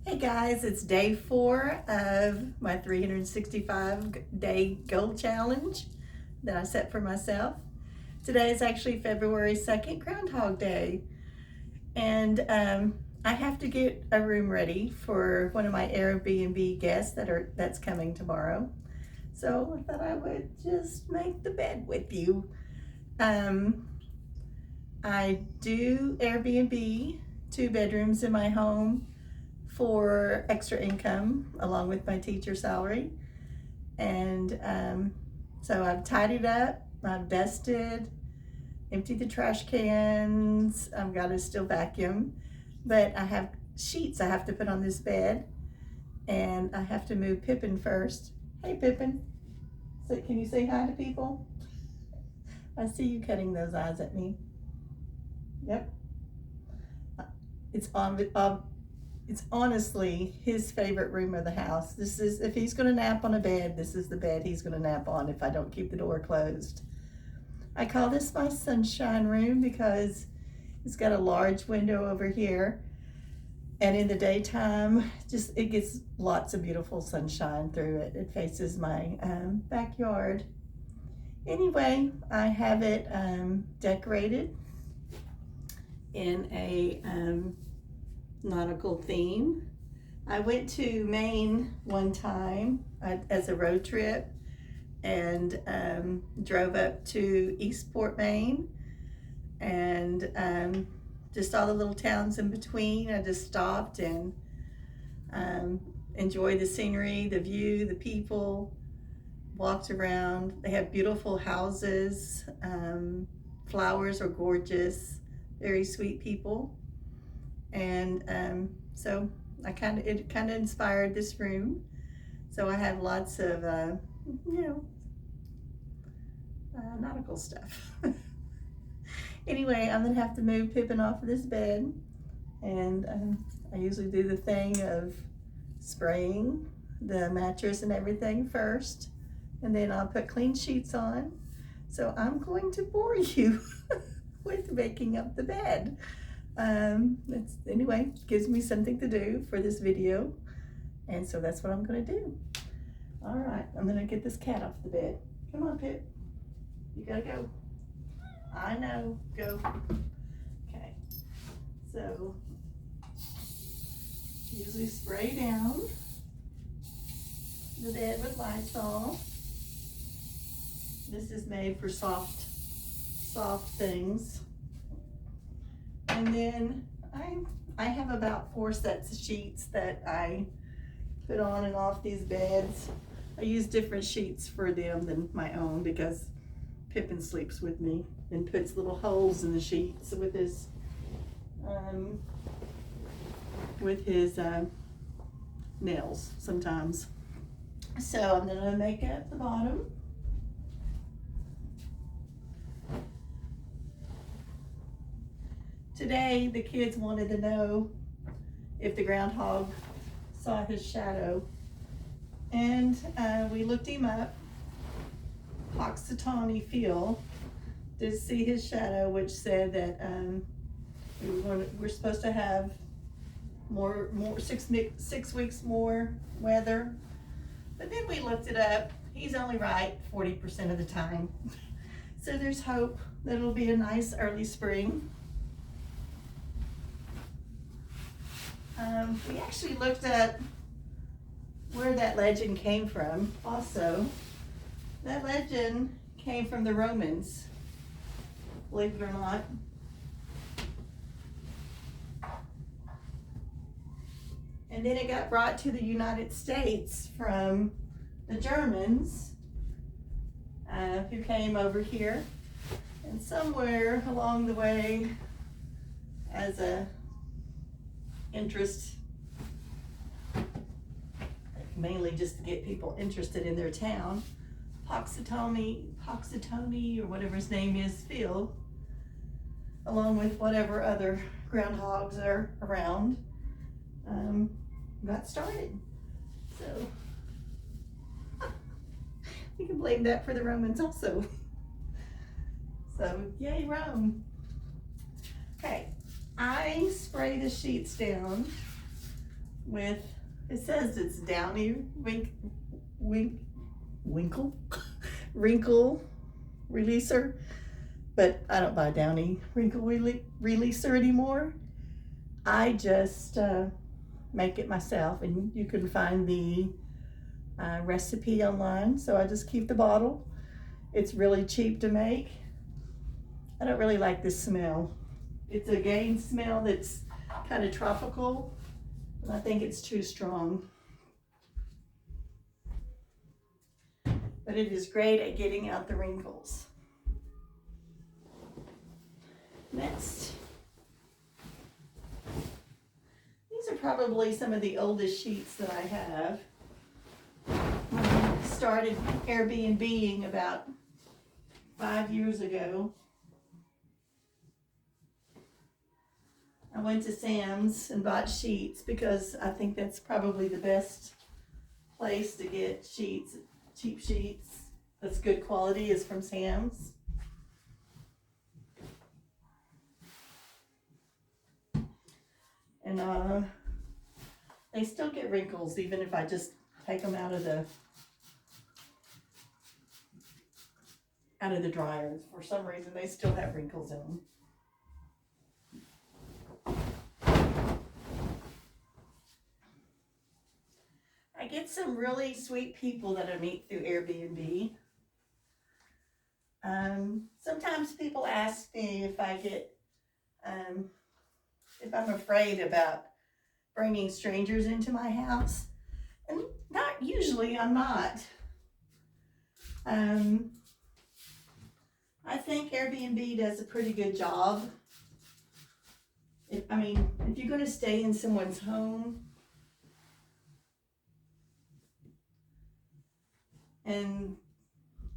Hey guys, it's day 4 of my 365-day goal challenge that I set for myself. Today is actually February 2nd, Groundhog Day, and I have to get a room ready for one of my Airbnb guests that's coming tomorrow. So I thought I would just make the bed with you. I do Airbnb 2 bedrooms in my home for extra income along with my teacher salary. And so I've tidied up, I've dusted, emptied the trash cans, I've got to still vacuum, but I have sheets I have to put on this bed, and I have to move Pippin first. Hey Pippin, so can you say hi to people? I see you cutting those eyes at me. Yep. It's honestly his favorite room of the house. This is, if he's gonna nap on a bed, this is the bed he's gonna nap on if I don't keep the door closed. I call this my sunshine room because it's got a large window over here, and in the daytime, it gets lots of beautiful sunshine through it. It faces my backyard. Anyway, I have it decorated in a nautical theme. I went to Maine one time as a road trip, and drove up to Eastport, Maine, and just all the little towns in between. I just stopped and enjoyed the scenery, the view, the people, walked around. They have beautiful houses, flowers are gorgeous, very sweet people. And so it kind of inspired this room. So I have lots of nautical stuff. Anyway, I'm gonna have to move Pippin off of this bed, and I usually do the thing of spraying the mattress and everything first, and then I'll put clean sheets on. So I'm going to bore you with making up the bed. Anyway, gives me something to do for this video, and so that's what I'm gonna do. All right, I'm gonna get this cat off the bed. Come on, Pip, you gotta go. I know, go. Okay, so usually spray down the bed with Lysol. This is made for soft things. And then I have about 4 sets of sheets that I put on and off these beds. I use different sheets for them than my own because Pippin sleeps with me and puts little holes in the sheets with his nails sometimes. So I'm gonna make up the bottom. Today, the kids wanted to know if the groundhog saw his shadow, and we looked him up. Hoxatawney Phil did see his shadow, which said that we're supposed to have more 6 weeks more weather. But then we looked it up. He's only right 40% of the time. So there's hope that it'll be a nice early spring. We actually looked at where that legend came from also. That legend came from the Romans, believe it or not. And then it got brought to the United States from the Germans, who came over here. And somewhere along the way, as a interest, mainly just to get people interested in their town, Hoxatawney, or whatever his name is, Phil, along with whatever other groundhogs are around, got started. So we can blame that for the Romans also. So yay, Rome. Okay, I spray the sheets down with, it says it's Downy Winkle wrinkle releaser, but I don't buy Downy wrinkle releaser anymore. I just make it myself, and you can find the recipe online. So I just keep the bottle. It's really cheap to make. I don't really like this smell. It's a Gain smell that's kind of tropical, and I think it's too strong. But it is great at getting out the wrinkles. Next, these are probably some of the oldest sheets that I have. When I started Airbnb-ing about 5 years ago, I went to Sam's and bought sheets because I think that's probably the best place to get sheets, cheap sheets that's good quality, is from Sam's. And they still get wrinkles even if I just take them out of the dryer. For some reason they still have wrinkles in them. I get some really sweet people that I meet through Airbnb. Sometimes people ask me if if I'm afraid about bringing strangers into my house, and not usually. I'm not. I think Airbnb does a pretty good job. If you're going to stay in someone's home, and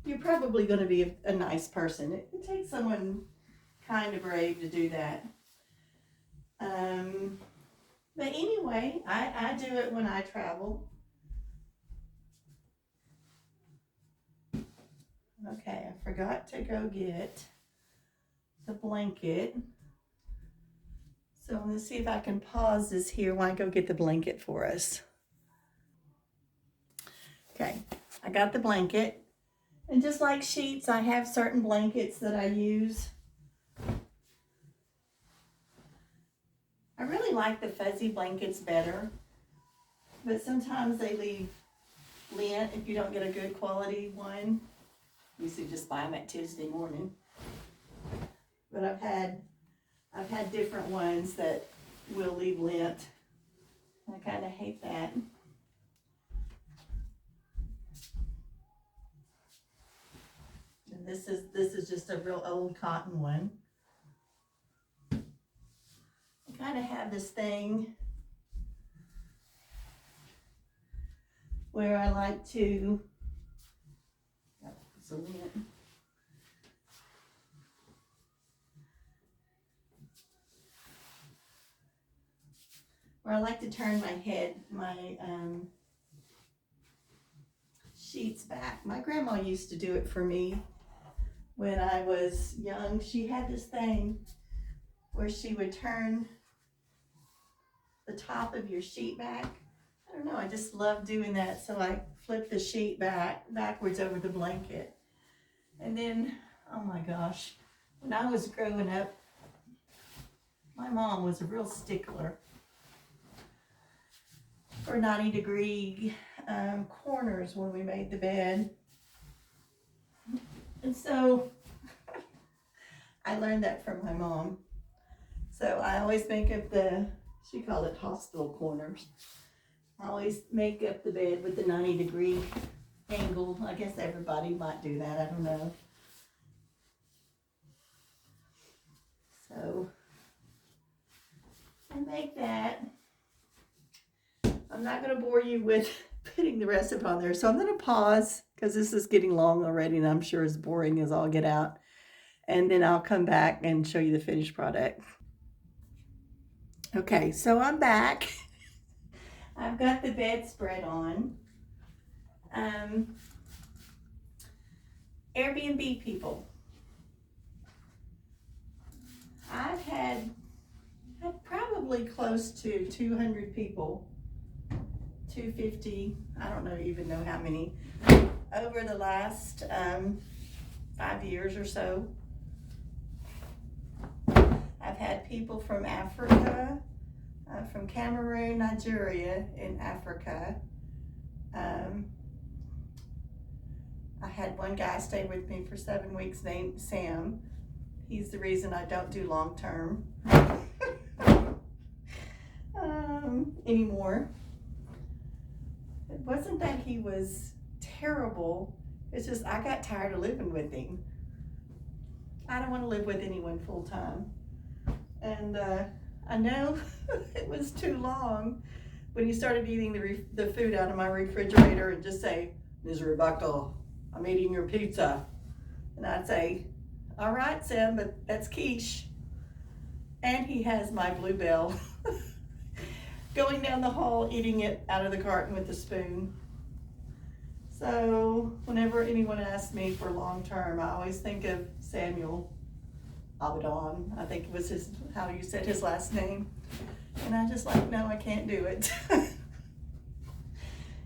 you're probably going to be a nice person. It takes someone kind of brave to do that. But anyway, I do it when I travel. Okay, I forgot to go get the blanket. So let's see if I can pause this here while I go get the blanket for us. Okay, I got the blanket. And just like sheets, I have certain blankets that I use. I really like the fuzzy blankets better, but sometimes they leave lint if you don't get a good quality one. You should just buy them at Tuesday morning. But I've had different ones that will leave lint. I kind of hate that. And this is just a real old cotton one. I kind of have this thing where I like to, where I like to turn my sheets back. My grandma used to do it for me when I was young. She had this thing where she would turn the top of your sheet back. I don't know, I just love doing that. So I flip the sheet backwards over the blanket. And then, oh my gosh, when I was growing up, my mom was a real stickler for 90-degree corners when we made the bed. And so I learned that from my mom. So I always make up she called it hospital corners. I always make up the bed with the 90-degree angle. I guess everybody might do that, I don't know. So I make that. I'm not going to bore you with putting the rest of it on there. So I'm going to pause because this is getting long already and I'm sure it's boring as all get out. And then I'll come back and show you the finished product. Okay, so I'm back. I've got the bedspread on. Airbnb people. I've had probably close to 200 people 250, I don't even know how many, over the last 5 years or so. I've had people from Africa, from Cameroon, Nigeria, in Africa. I had one guy stay with me for 7 weeks named Sam. He's the reason I don't do long term anymore. It wasn't that he was terrible, it's just I got tired of living with him. I don't want to live with anyone full time. And I know it was too long when he started eating the food out of my refrigerator and just say, "Ms. Rebecca, I'm eating your pizza." And I'd say, "All right, Sam, but that's quiche." And he has my Bluebell going down the hall, eating it out of the carton with a spoon. So whenever anyone asks me for long term, I always think of Samuel Abaddon. I think it was how you said his last name. And I just like, no, I can't do it.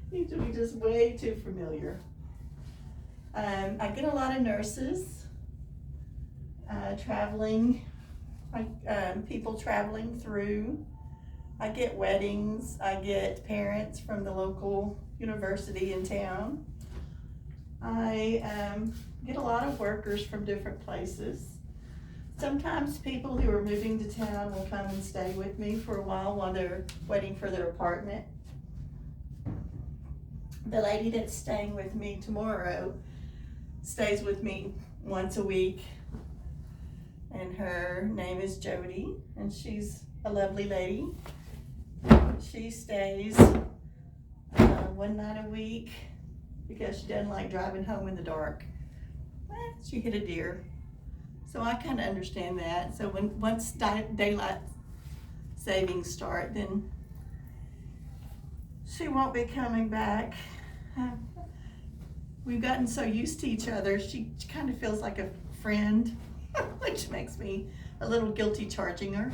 Need to be just way too familiar. I get a lot of nurses traveling, people traveling through. I get weddings. I get parents from the local university in town. I get a lot of workers from different places. Sometimes people who are moving to town will come and stay with me for a while they're waiting for their apartment. The lady that's staying with me tomorrow stays with me once a week, and her name is Jody, and she's a lovely lady. She stays one night a week because she doesn't like driving home in the dark. She hit a deer. So I kind of understand that. So once daylight savings start, then she won't be coming back. We've gotten so used to each other, she kind of feels like a friend, which makes me a little guilty charging her.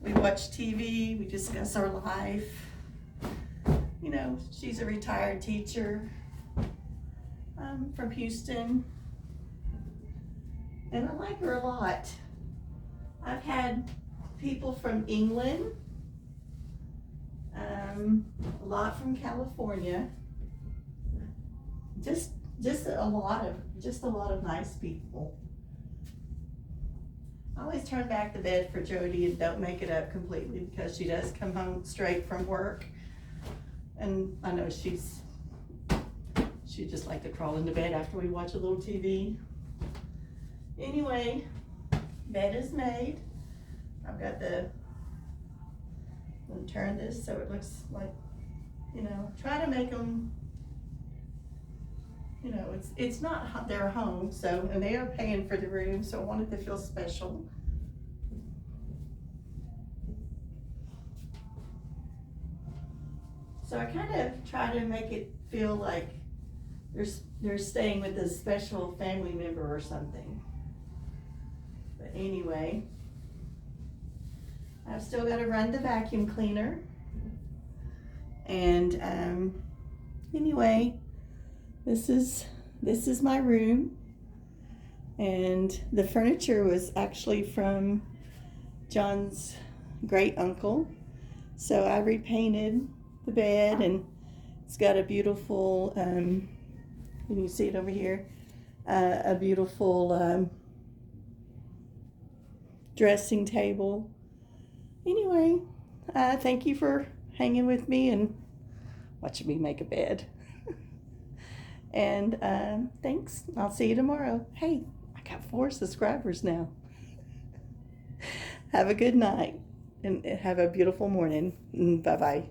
We watch TV, we discuss our life. You know, she's a retired teacher from Houston. And I like her a lot. I've had people from England, a lot from California, just a lot of nice people. I always turn back the bed for Jody and don't make it up completely because she does come home straight from work, and I know she'd just like to crawl into bed after we watch a little TV. Anyway, bed is made. I've got I'm gonna turn this so it looks like, you know, try to make them, you know, it's not their home, so, and they are paying for the room, so I want it to feel special. So I kind of try to make it feel like they're staying with a special family member or something. But anyway, I've still got to run the vacuum cleaner. And anyway, this is my room. And the furniture was actually from John's great uncle. So I repainted the bed, and it's got a beautiful, can you see it over here? A beautiful dressing table. Anyway, thank you for hanging with me and watching me make a bed. And thanks. I'll see you tomorrow. Hey, I got 4 subscribers now. Have a good night and have a beautiful morning. Bye-bye.